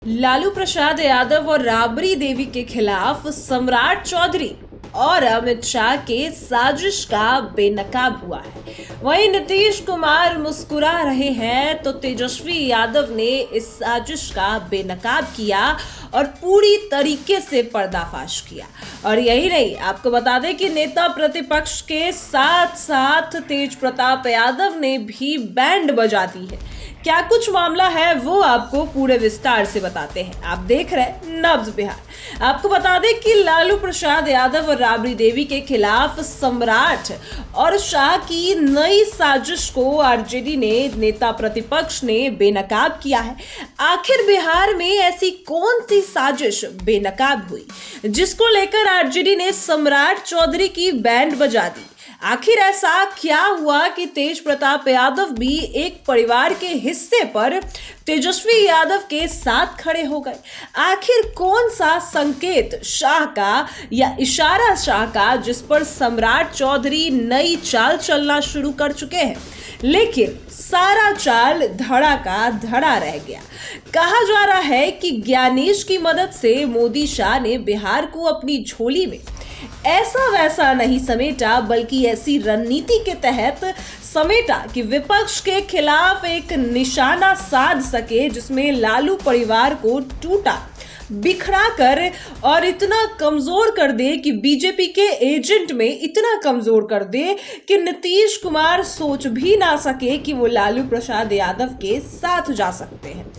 लालू प्रसाद यादव और राबड़ी देवी के खिलाफ सम्राट चौधरी और अमित शाह के साजिश का बेनकाब हुआ है। वहीं नीतीश कुमार मुस्कुरा रहे हैं तो तेजस्वी यादव ने इस साजिश का बेनकाब किया और पूरी तरीके से पर्दाफाश किया। और यही नहीं, आपको बता दें कि नेता प्रतिपक्ष के साथ साथ तेज प्रताप यादव ने भी बैंड बजा दी है। क्या कुछ मामला है वो आपको पूरे विस्तार से बताते हैं। आप देख रहे हैं नब्ज बिहार। आपको बता दें कि लालू प्रसाद यादव और राबड़ी देवी के खिलाफ सम्राट और शाह की नई साजिश को आरजेडी ने नेता प्रतिपक्ष ने बेनकाब किया है। आखिर बिहार में ऐसी कौन सी साजिश बेनकाब हुई जिसको लेकर आरजेडी ने सम्राट चौधरी की बैंड बजा दी? आखिर ऐसा क्या हुआ कि तेज प्रताप यादव भी एक परिवार के हिस्से पर तेजस्वी यादव के साथ खड़े हो गए? आखिर कौन सा संकेत शाह का या इशारा शाह का जिस पर सम्राट चौधरी नई चाल चलना शुरू कर चुके हैं? लेकिन सारा चाल धड़ा का धड़ा रह गया। कहा जा रहा है कि ज्ञानेश की मदद से मोदी शाह ने बिहार को अपनी झोली में ऐसा वैसा नहीं समेटा, बल्कि ऐसी रणनीति के तहत समेटा कि विपक्ष के खिलाफ एक निशाना साध सके जिसमें लालू परिवार को टूटा बिखरा कर और इतना कमजोर कर दे कि बीजेपी के एजेंट में इतना कमजोर कर दे कि नीतीश कुमार सोच भी ना सके कि वो लालू प्रसाद यादव के साथ जा सकते हैं।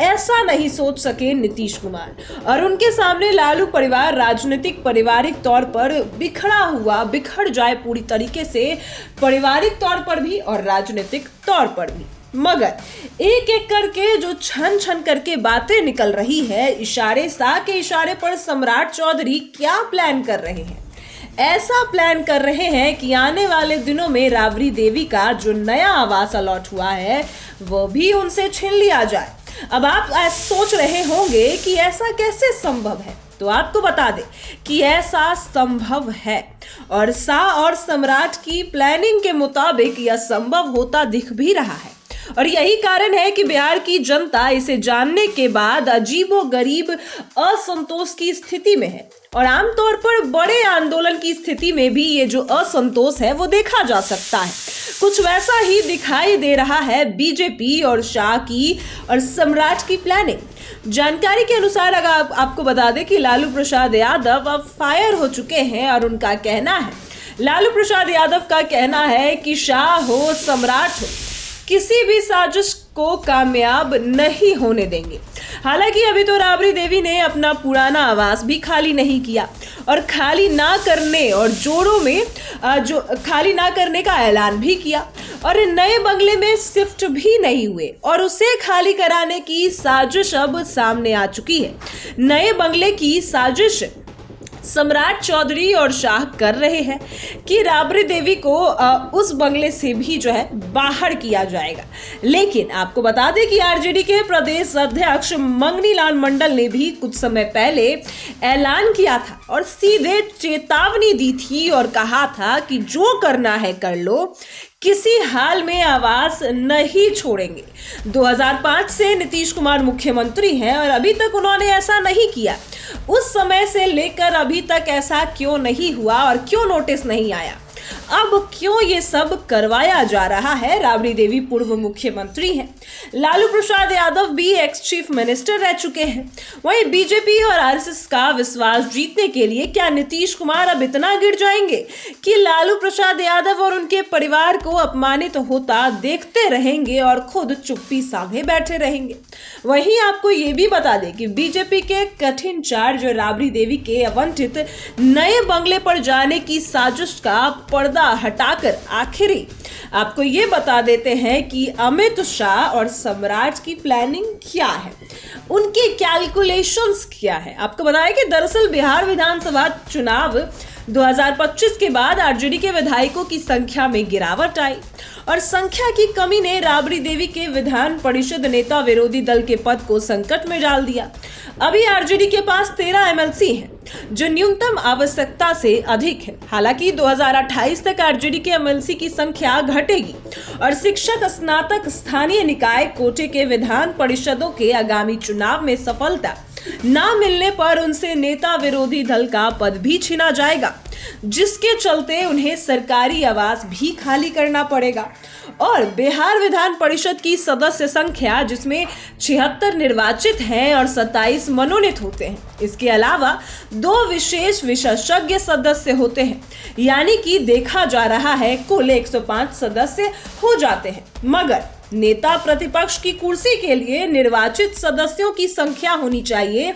ऐसा नहीं सोच सके नीतीश कुमार और उनके सामने लालू परिवार राजनीतिक पारिवारिक तौर पर बिखर जाए पूरी तरीके से, पारिवारिक तौर पर भी और राजनीतिक तौर पर भी। मगर एक एक करके जो छन छन करके बातें निकल रही है, इशारे शाह के इशारे पर सम्राट चौधरी क्या प्लान कर रहे हैं? ऐसा प्लान कर रहे हैं कि आने वाले दिनों में राबड़ी देवी का जो नया आवास अलॉट हुआ है वो भी उनसे छीन लिया जाए। अब आप सोच रहे होंगे कि ऐसा कैसे संभव है, तो आपको बता दें कि ऐसा संभव है और शाह और सम्राट की प्लानिंग के मुताबिक यह संभव होता दिख भी रहा है। और यही कारण है कि बिहार की जनता इसे जानने के बाद अजीबोगरीब असंतोष की स्थिति में है और आमतौर पर बड़े आंदोलन की स्थिति में भी ये जो असंतोष है वो देखा जा सकता है। कुछ वैसा ही दिखाई दे रहा है बीजेपी और शाह की और सम्राट की प्लानिंग। जानकारी के अनुसार अगर आपको बता दें कि लालू प्रसाद यादव अब फायर हो चुके हैं और उनका कहना है, लालू प्रसाद यादव का कहना है कि शाह हो सम्राट हो, किसी भी साजिश को कामयाब नहीं होने देंगे। हालांकि अभी तो राबड़ी देवी ने अपना पुराना आवास भी खाली नहीं किया और खाली ना करने और जोड़ों में जो खाली ना करने का ऐलान भी किया और नए बंगले में शिफ्ट भी नहीं हुए और उसे खाली कराने की साजिश अब सामने आ चुकी है। नए बंगले की साजिश सम्राट चौधरी और शाह कर रहे हैं कि राबड़ी देवी को उस बंगले से भी जो है बाहर किया जाएगा। लेकिन आपको बता दें कि आरजेडी के प्रदेश अध्यक्ष मंगनी लाल मंडल ने भी कुछ समय पहले ऐलान किया था और सीधे चेतावनी दी थी और कहा था कि जो करना है कर लो, किसी हाल में आवास नहीं छोड़ेंगे। 2005 से नीतीश कुमार मुख्यमंत्री हैं और अभी तक उन्होंने ऐसा नहीं किया। उस समय से लेकर अभी तक ऐसा क्यों नहीं हुआ और क्यों नोटिस नहीं आया? अब क्यों ये सब करवाया जा रहा है? राबड़ी देवी पूर्व मुख्यमंत्री हैं, लालू प्रसाद यादव भी एक्स चीफ मिनिस्टर रह चुके हैं। वहीं बीजेपी और आरएसएस का विश्वास जीतने के लिए क्या नीतीश कुमार अब इतना गिर जाएंगे कि लालू प्रसाद यादव और उनके परिवार को अपमानित होता देखते रहेंगे और खुद चुप्पी साधे बैठे रहेंगे? वहीं आपको ये भी बता दें कि बीजेपी के कठिन चार्ज राबड़ी देवी के आवंटित नए बंगले पर जाने की साजिश का पर्दा हटाकर आखिरी आपको ये बता देते हैं कि अमित शाह और सम्राट की प्लानिंग क्या है, उनके कैलकुलेशंस क्या है। आपको बताया कि दरअसल बिहार विधानसभा चुनाव 2025 के बाद आरजेडी के विधायकों की संख्या में गिरावट आई और संख्या की कमी ने राबड़ी देवी के विधान परिषद नेता विरोधी दल के पद को संकट में डाल दिया। अभी आरजेडी के पास 13 एमएलसी हैं जो न्यूनतम आवश्यकता से अधिक है। हालांकि 2028 तक आरजेडी के एमएलसी की संख्या घटेगी और शिक्षक स्नातक स्थानीय निकाय कोटे के विधान परिषदों के आगामी चुनाव में सफलता ना मिलने पर उनसे नेता विरोधी दल का पद भी छीना जाएगा, जिसके चलते उन्हें सरकारी आवास भी खाली करना पड़ेगा। और बिहार विधान परिषद की सदस्य संख्या, जिसमें 76 निर्वाचित हैं और 27 मनोनीत होते हैं, इसके अलावा 2 विशेष विशेषज्ञ सदस्य होते हैं, यानी कि देखा जा रहा है कुल 105 सदस्य हो जाते हैं। मगर नेता प्रतिपक्ष की कुर्सी के लिए निर्वाचित सदस्यों की संख्या होनी चाहिए,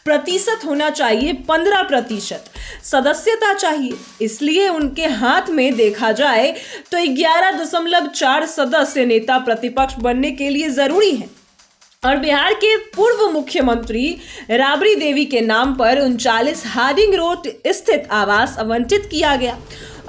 प्रतिशत होना चाहिए 15% सदस्यता चाहिए। इसलिए उनके हाथ में देखा जाए तो 11.4 सदस्य नेता प्रतिपक्ष बनने के लिए जरूरी है। और बिहार के पूर्व मुख्यमंत्री राबड़ी देवी के नाम पर 39 हार्डिंग रोड स्थित आवास आवंटित किया गया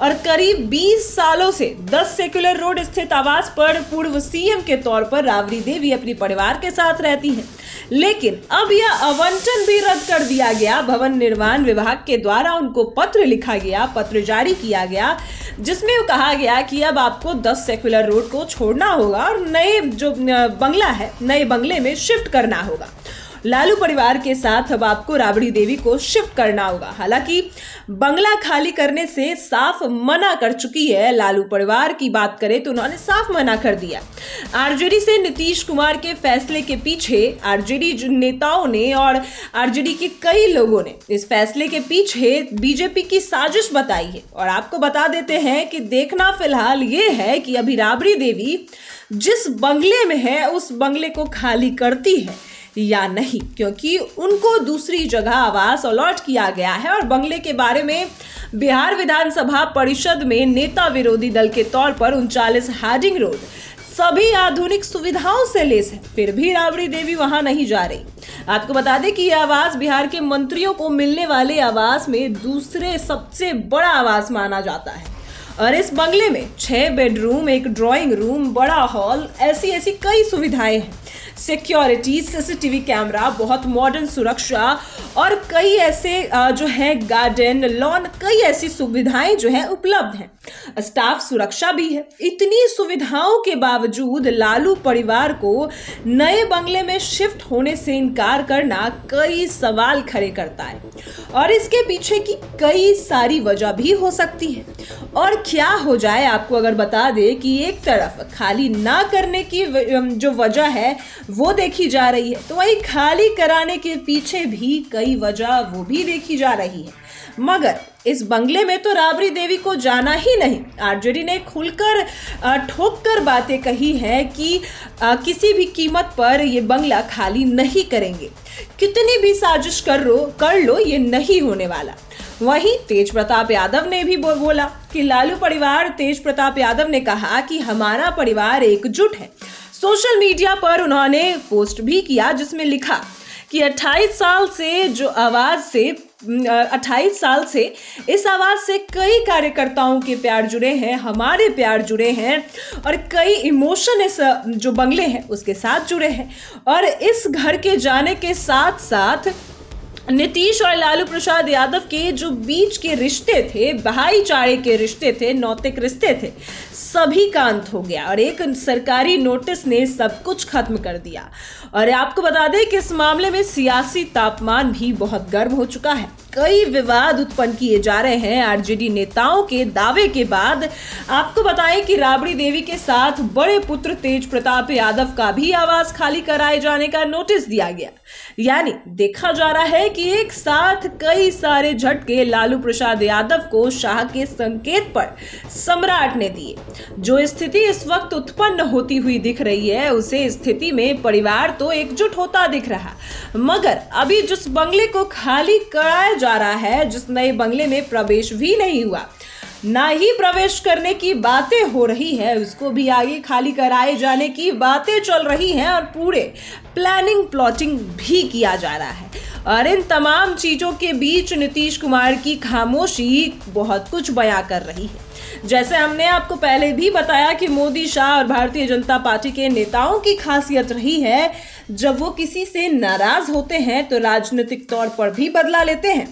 और करीब 20 सालों से 10 सेक्युलर रोड स्थित आवास पर पूर्व सीएम के तौर पर राबड़ी देवी अपने परिवार के साथ रहती हैं। लेकिन अब यह आवंटन भी रद्द कर दिया गया। भवन निर्माण विभाग के द्वारा उनको पत्र लिखा गया, पत्र जारी किया गया, जिसमें कहा गया कि अब आपको 10 सेक्युलर रोड को छोड़ना होगा और नए जो बंगला है, नए बंगले में शिफ्ट करना होगा। लालू परिवार के साथ अब आपको राबड़ी देवी को शिफ्ट करना होगा। हालांकि बंगला खाली करने से साफ मना कर चुकी है लालू परिवार। की बात करें तो उन्होंने साफ मना कर दिया। आरजेडी से नीतीश कुमार के फैसले के पीछे आरजेडी नेताओं ने और आरजेडी के कई लोगों ने इस फैसले के पीछे बीजेपी की साजिश बताई है। और आपको बता देते हैं कि देखना फिलहाल ये है कि अभी राबड़ी देवी जिस बंगले में है उस बंगले को खाली करती है या नहीं, क्योंकि उनको दूसरी जगह आवास अलॉट किया गया है। और बंगले के बारे में बिहार विधानसभा परिषद में नेता विरोधी दल के तौर पर 39 हार्डिंग रोड सभी आधुनिक सुविधाओं से लैस है, फिर भी राबड़ी देवी वहां नहीं जा रही। आपको बता दें कि यह आवास बिहार के मंत्रियों को मिलने वाले आवास में दूसरे सबसे बड़ा आवास माना जाता है। और इस बंगले में 6 बेडरूम, 1 ड्राइंग रूम, बड़ा हॉल, ऐसी कई सुविधाएं हैं। सिक्योरिटी, सीसीटीवी कैमरा, बहुत मॉडर्न सुरक्षा और कई ऐसे जो है गार्डन, लॉन, कई ऐसी सुविधाएं जो है उपलब्ध हैं। स्टाफ सुरक्षा भी है। इतनी सुविधाओं के बावजूद लालू परिवार को नए बंगले में शिफ्ट होने से इनकार करना कई सवाल खड़े करता है और इसके पीछे की कई सारी वजह भी हो सकती है। और क्या हो जाए, आपको अगर बता दे कि एक तरफ खाली ना करने की जो वजह है वो देखी जा रही है, तो वही खाली कराने के पीछे भी कई वजह वो भी देखी जा रही है। मगर इस बंगले में तो राबड़ी देवी को जाना ही नहीं। आरजेडी ने खुलकर ठोककर बातें कही है कि किसी भी कीमत पर ये बंगला खाली नहीं करेंगे, कितनी भी साजिश कर लो ये नहीं होने वाला। वहीं तेज प्रताप यादव ने भी बोला कि लालू परिवार, तेज प्रताप यादव ने कहा कि हमारा परिवार एकजुट है। सोशल मीडिया पर उन्होंने पोस्ट भी किया जिसमें लिखा कि 28 साल से इस आवाज से कई कार्यकर्ताओं के प्यार जुड़े हैं, हमारे प्यार जुड़े हैं और कई इमोशन इस जो बंगले हैं उसके साथ जुड़े हैं। और इस घर के जाने के साथ साथ नीतीश और लालू प्रसाद यादव के जो बीच के रिश्ते थे, भाईचारे के रिश्ते थे, नैतिक रिश्ते थे, सभी का अंत हो गया और एक सरकारी नोटिस ने सब कुछ खत्म कर दिया। और आपको बता दें कि इस मामले में सियासी तापमान भी बहुत गर्म हो चुका है। कई विवाद उत्पन्न किए जा रहे हैं आरजेडी नेताओं के दावे के बाद। आपको बताएं कि राबड़ी देवी के साथ बड़े पुत्र तेज प्रताप यादव का भी आवास खाली कराए जाने का नोटिस दिया गया। यानी देखा जा रहा है कि एक साथ कई सारे झटके लालू प्रसाद यादव को शाह के संकेत पर सम्राट ने दिए। जो स्थिति इस वक्त उत्पन्न होती हुई दिख रही है, उसे स्थिति में परिवार तो एकजुट होता दिख रहा, मगर अभी जिस बंगले को खाली कराया जा रहा है, जिस नए बंगले में प्रवेश भी नहीं हुआ, ना ही प्रवेश करने की बातें हो रही है, उसको भी आगे खाली कराए जाने की बातें चल रही हैं और पूरे प्लानिंग प्लॉटिंग भी किया जा रहा है। और इन तमाम चीजों के बीच नीतीश कुमार की खामोशी बहुत कुछ बयां कर रही है। जैसे हमने आपको पहले भी बताया कि मोदी, शाह और भारतीय जनता पार्टी के नेताओं की खासियत रही है जब वो किसी से नाराज होते हैं तो राजनीतिक तौर पर भी बदला लेते हैं,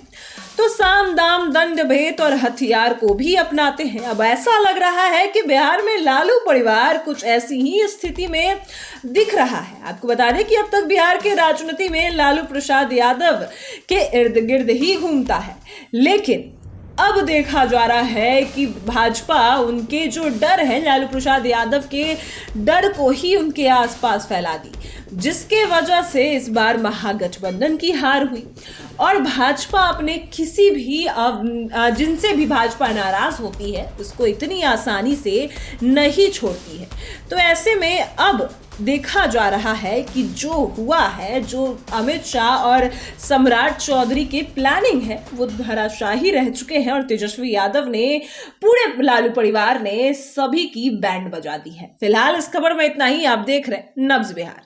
तो साम दाम दंड भेद और हथियार को भी अपनाते हैं। अब ऐसा लग रहा है कि बिहार में लालू परिवार कुछ ऐसी ही स्थिति में दिख रहा है। आपको बता दें कि अब तक बिहार के राजनीति में लालू प्रसाद यादव के इर्द गिर्द ही घूमता है, लेकिन अब देखा जा रहा है कि भाजपा उनके जो डर है, लालू प्रसाद यादव के डर को ही उनके आसपास फैला दी, जिसके वजह से इस बार महागठबंधन की हार हुई और भाजपा अपने किसी भी जिनसे भी भाजपा नाराज होती है उसको इतनी आसानी से नहीं छोड़ती है। तो ऐसे में अब देखा जा रहा है कि जो हुआ है, जो अमित शाह और सम्राट चौधरी की प्लानिंग है वो धराशाही रह चुके हैं और तेजस्वी यादव ने, पूरे लालू परिवार ने सभी की बैंड बजा दी है। फिलहाल इस खबर में इतना ही। आप देख रहे हैं नब्ज बिहार।